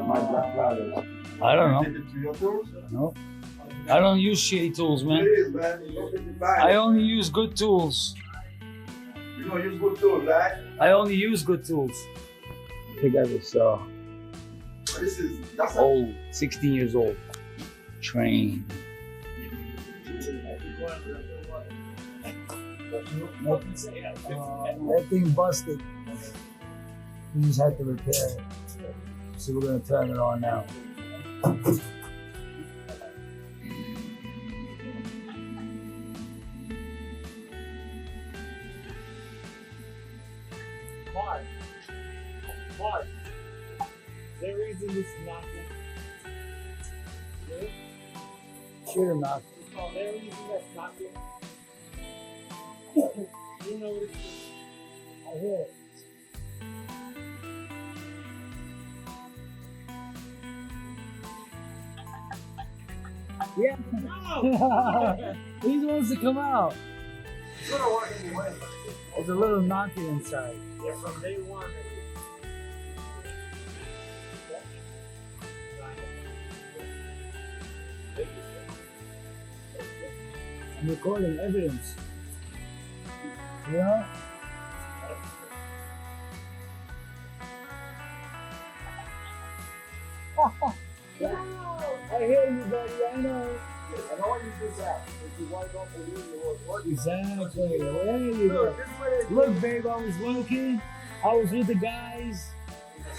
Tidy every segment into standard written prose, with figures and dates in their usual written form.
my grandfather. I don't know. Take it to your tools? No. I don't use shitty tools, It man. is, man. You don't think you buy I it. only use good tools. You don't use good tools, right? I only use good tools. I think I was That's old, 16 years old. Trane. That thing busted. We just had to repair it. So we're gonna turn it on now. Mark, is there a reason this is knocking? Shoot or not? Is there a reason that's knocking? You know what it is? I hear it. Yeah. He wants to come out. It's gonna work anyway. There's a little knocking inside. Yeah, from day one. I'm recording evidence. Yeah? I hear you, buddy. I know. I know what you did that. If you want to go believe it was working. Exactly. There you go. Look, babe, I was working. I was with the guys.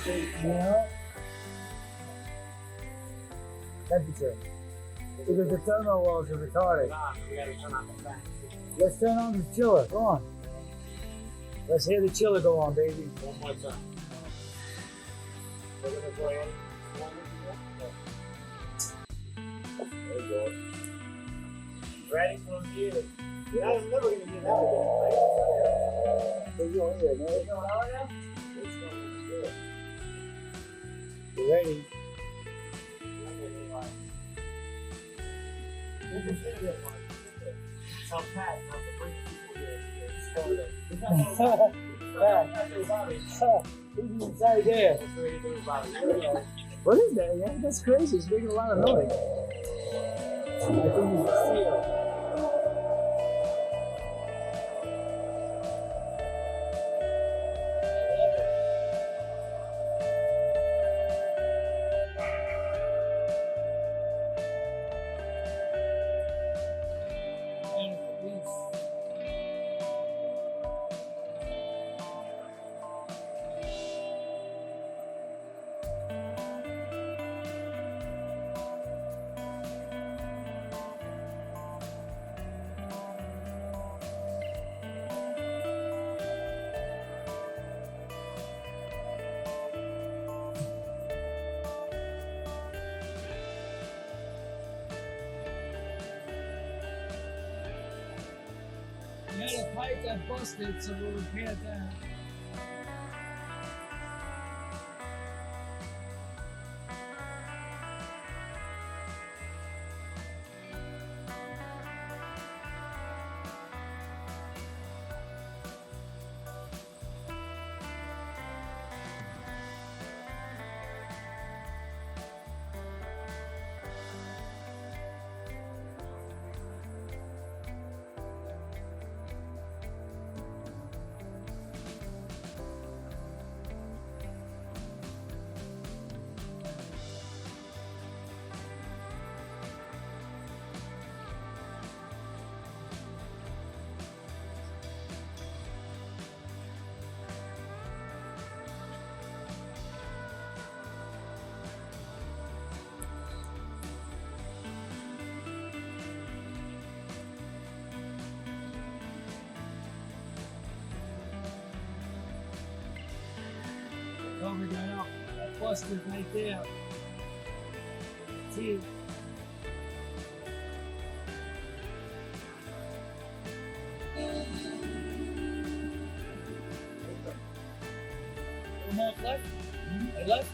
Yeah. Temperature. Because the thermal walls are retarded. We gotta turn on the fan. Let's turn on the chiller. Come on. Let's hear the chiller go on, baby. One more time. We're gonna go ahead. There you go. Ready from here. That's never gonna get that. There's no here, man. You know what I am? It's gonna be good. You ready? Some pack, not to bring people here. Who's inside there? What is that? Yeah, that's crazy. It's making a lot of noise. I think it's the seal. We had a pipe that busted, so we'll repair that. Cover that up. That busted right there. See? One more left? Right left?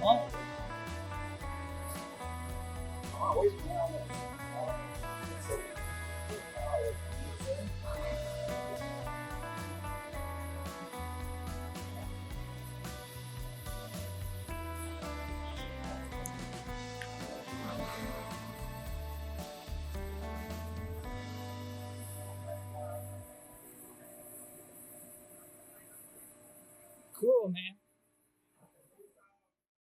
Oh. cool, man.